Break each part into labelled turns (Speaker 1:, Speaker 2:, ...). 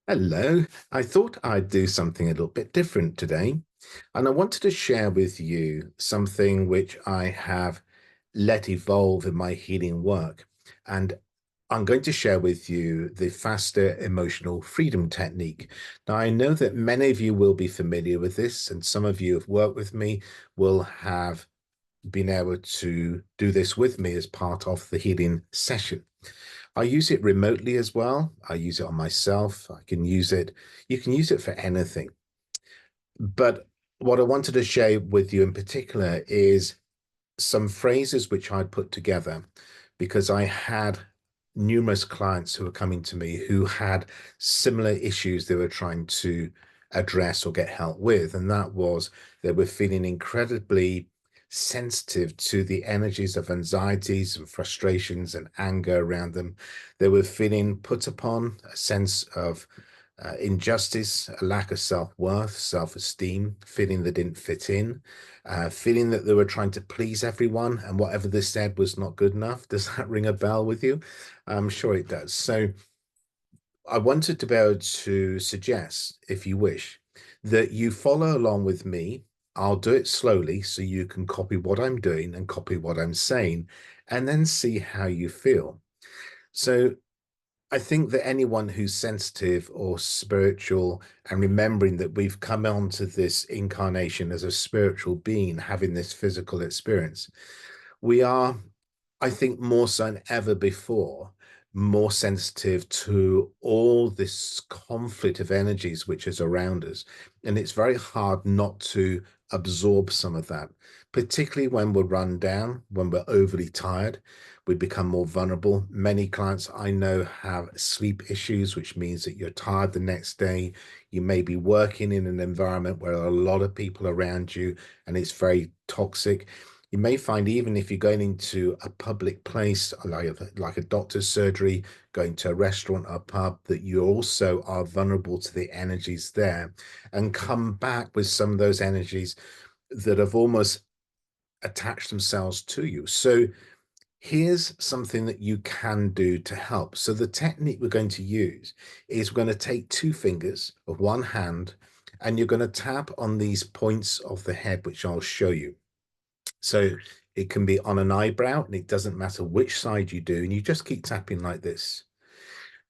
Speaker 1: Hello. I thought I'd do something a little bit different today, and I wanted to share with you something which I have let evolve in my healing work. And I'm going to share with you the faster emotional freedom technique. Now, I know that many of you will be familiar with this, and some of you have worked with me will have been able to do this with me as part of the healing session. I use it remotely as well. I use it on myself. I can use it. You can use it for anything. But what I wanted to share with you in particular is some phrases which I put together because I had numerous clients who were coming to me who had similar issues they were trying to address or get help with. And that was they were feeling incredibly sensitive to the energies of anxieties and frustrations and anger around them. They were feeling put upon a sense of injustice, a lack of self-worth, self-esteem, feeling they didn't fit in, feeling that they were trying to please everyone and whatever they said was not good enough. Does that ring a bell with you? I'm sure it does. So I wanted to be able to suggest, if you wish, that you follow along with me. I'll do it slowly so you can copy what I'm doing and copy what I'm saying, and then see how you feel. So I think that anyone who's sensitive or spiritual and remembering that we've come onto this incarnation as a spiritual being having this physical experience, we are, I think, more so than ever before, more sensitive to all this conflict of energies which is around us. And it's very hard not to absorb some of that, particularly when we're run down, when we're overly tired, we become more vulnerable. Many clients I know have sleep issues, which means that you're tired the next day. You may be working in an environment where there are a lot of people around you and it's very toxic. You may find even if you're going into a public place like a doctor's surgery, going to a restaurant or pub, that you also are vulnerable to the energies there and come back with some of those energies that have almost attached themselves to you. So here's something that you can do to help. So the technique we're going to use is we're going to take two fingers of one hand and you're going to tap on these points of the head, which I'll show you. So it can be on an eyebrow and it doesn't matter which side you do. And you just keep tapping like this.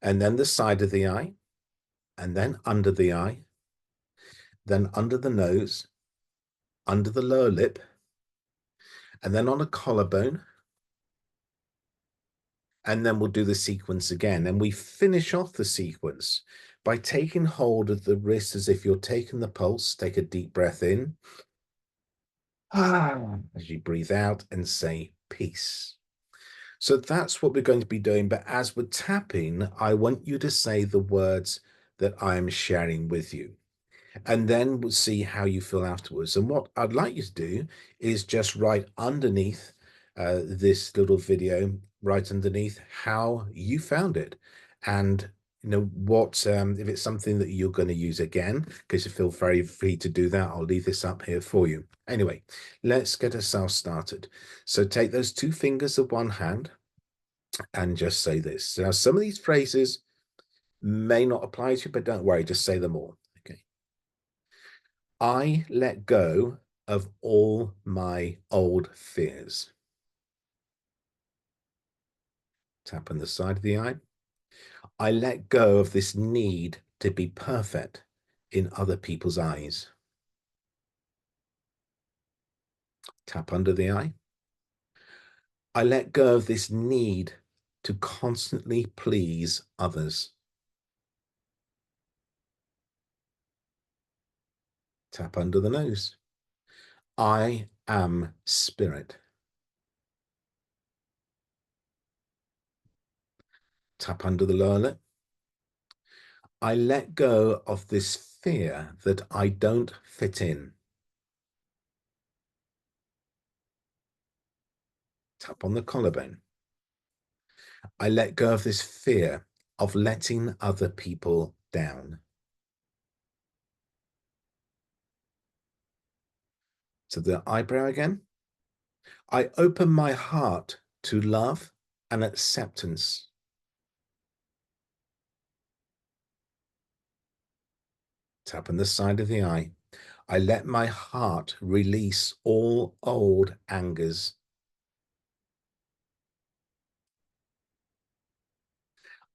Speaker 1: And then the side of the eye, and then under the eye, then under the nose, under the lower lip, and then on a collarbone. And then we'll do the sequence again. And we finish off the sequence by taking hold of the wrist as if you're taking the pulse. Take a deep breath in as you breathe out and say peace. So that's what we're going to be doing. But as we're tapping, I want you to say the words that I am sharing with you. And then we'll see how you feel afterwards. And what I'd like you to do is just write underneath this little video, right underneath how you found it. And what if it's something that you're going to use again, because you feel very free to do that. I'll leave this up here for you. Anyway, let's get ourselves started. So take those two fingers of one hand and just say this. Now, some of these phrases may not apply to you, but don't worry, just say them all. Okay. I let go of all my old fears. Tap on the side of the eye. I let go of this need to be perfect in other people's eyes. Tap under the eye. I let go of this need to constantly please others. Tap under the nose. I am spirit. Tap under the lower lip. I let go of this fear that I don't fit in. Tap on the collarbone. I let go of this fear of letting other people down. So the eyebrow again. I open my heart to love and acceptance. Tap on the side of the eye. I let my heart release all old angers.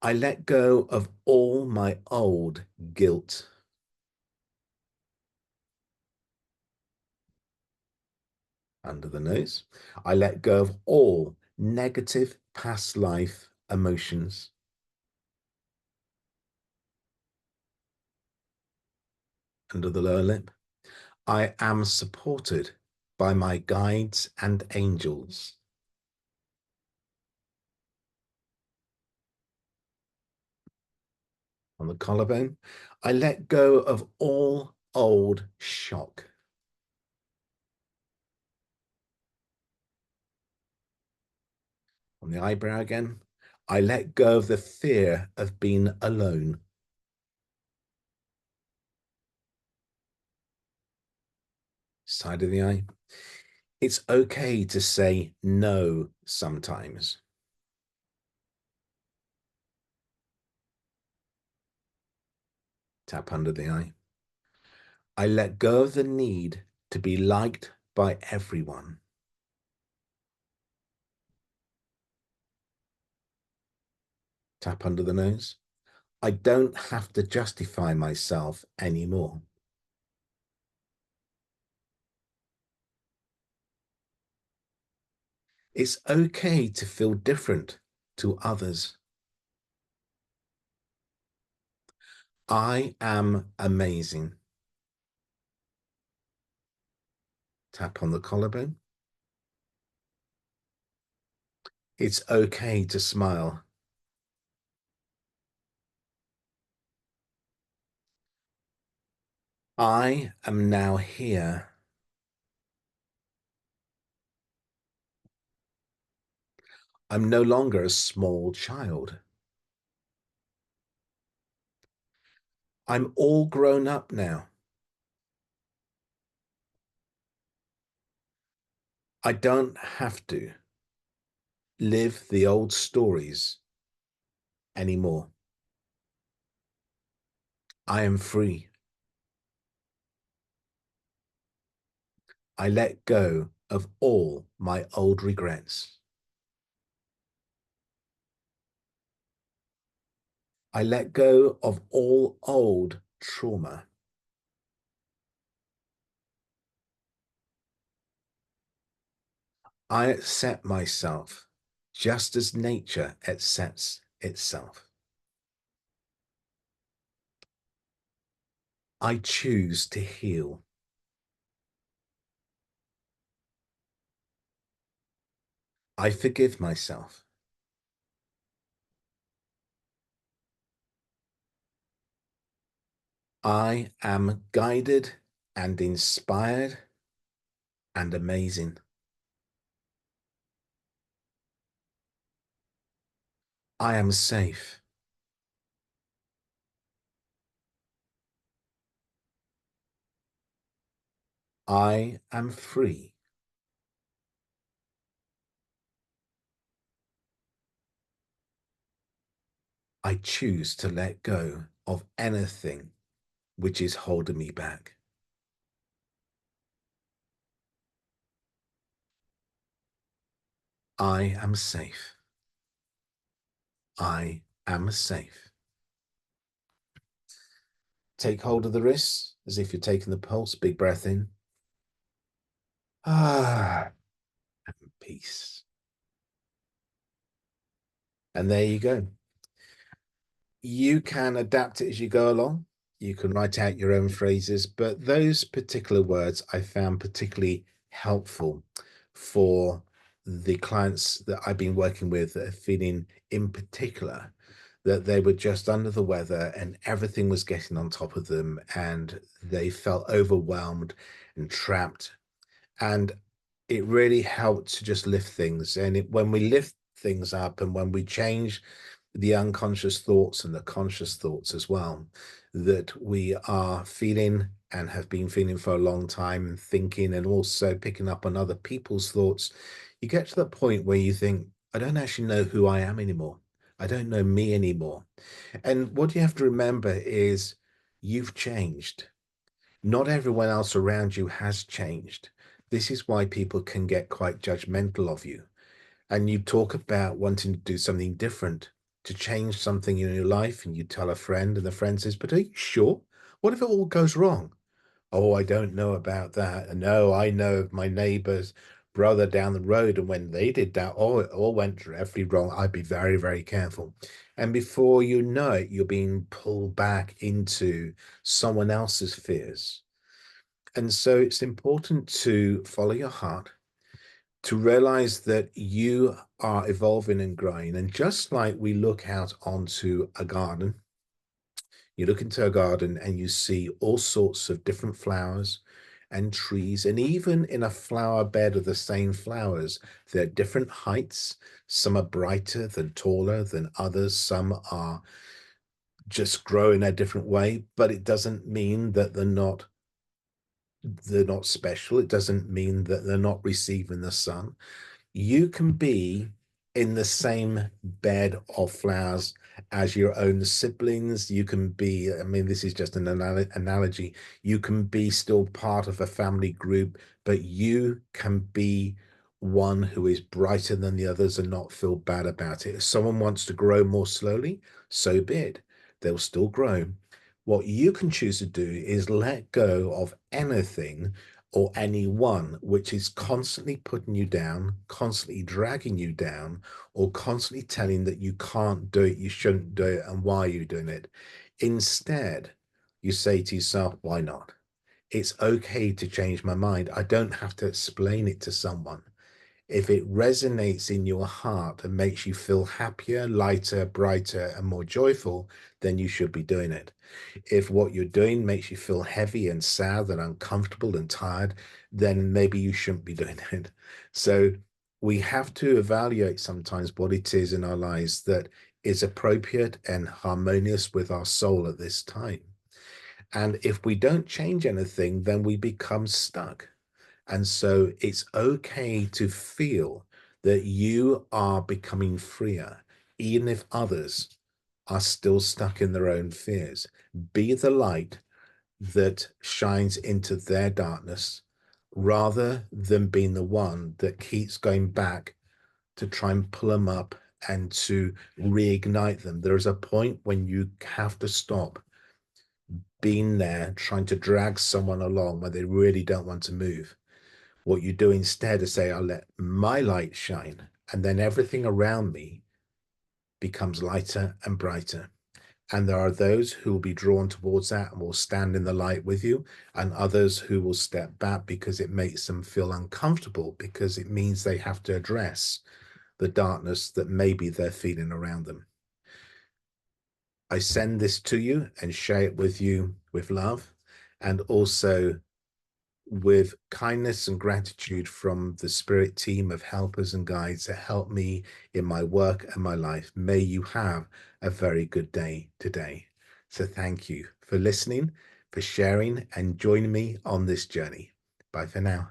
Speaker 1: I let go of all my old guilt. Under the nose. I let go of all negative past life emotions. Under the lower lip. I am supported by my guides and angels. On the collarbone. I let go of all old shock. On the eyebrow again. I let go of the fear of being alone. Side of the eye. It's okay to say no sometimes. Tap under the eye. I let go of the need to be liked by everyone. Tap under the nose. I don't have to justify myself anymore. It's okay to feel different to others. I am amazing. Tap on the collarbone. It's okay to smile. I am now here. I'm no longer a small child. I'm all grown up now. I don't have to live the old stories anymore. I am free. I let go of all my old regrets. I let go of all old trauma. I accept myself just as nature accepts itself. I choose to heal. I forgive myself. I am guided and inspired and amazing. I am safe. I am free. I choose to let go of anything which is holding me back. I am safe. I am safe. Take hold of the wrists as if you're taking the pulse. Big breath in. Ah, and peace. And there you go. You can adapt it as you go along. You can write out your own phrases, but those particular words I found particularly helpful for the clients that I've been working with that are feeling in particular that they were just under the weather and everything was getting on top of them and they felt overwhelmed and trapped. And it really helped to just lift things. And when we lift things up and when we change the unconscious thoughts and the conscious thoughts as well, that we are feeling and have been feeling for a long time and thinking and also picking up on other people's thoughts, you get to the point where you think, I don't actually know who I am anymore. I don't know me anymore. And what you have to remember is You've changed. Not everyone else around you has changed. This is why people can get quite judgmental of you. And you talk about wanting to do something different, to change something in your life, and you tell a friend, and the friend says, "But are you sure? What if it all goes wrong?" "Oh, I don't know about that. And no, I know of my neighbor's brother down the road, and when they did that, oh, it all went dreadfully wrong. I'd be very, very careful." And before you know it, you're being pulled back into someone else's fears. And so it's important to follow your heart, to realize that you are evolving and growing. And just like we look out onto a garden, you look into a garden and you see all sorts of different flowers and trees, and even in a flower bed of the same flowers, they're different heights. Some are brighter than taller than others. Some are just grow in a different way, but it doesn't mean that they're not special. It doesn't mean that they're not receiving the sun. You can be in the same bed of flowers as your own siblings. You can be, I mean, this is just an analogy. You can be still part of a family group, but you can be one who is brighter than the others and not feel bad about it. If someone wants to grow more slowly, so be it. They'll still grow. What you can choose to do is let go of anything or anyone which is constantly putting you down, constantly dragging you down, or constantly telling that you can't do it, you shouldn't do it, and why are you doing it. Instead, you say to yourself, why not? It's okay to change my mind. I don't have to explain it to someone. If it resonates in your heart and makes you feel happier, lighter, brighter, and more joyful, then you should be doing it. If what you're doing makes you feel heavy and sad and uncomfortable and tired, then maybe you shouldn't be doing it. So we have to evaluate sometimes what it is in our lives that is appropriate and harmonious with our soul at this time. And if we don't change anything, then we become stuck. And so it's okay to feel that you are becoming freer, even if others are still stuck in their own fears. Be the light that shines into their darkness rather than being the one that keeps going back to try and pull them up and to reignite them. There is a point when you have to stop being there trying to drag someone along when they really don't want to move. What you do instead is say, I'll let my light shine, and then everything around me becomes lighter and brighter. And there are those who will be drawn towards that and will stand in the light with you, and others who will step back because it makes them feel uncomfortable, because it means they have to address the darkness that maybe they're feeling around them. I send this to you and share it with you with love, and also with kindness and gratitude from the spirit team of helpers and guides that help me in my work and my life. May you have a very good day today. So thank you for listening, for sharing, and joining me on this journey. Bye for now.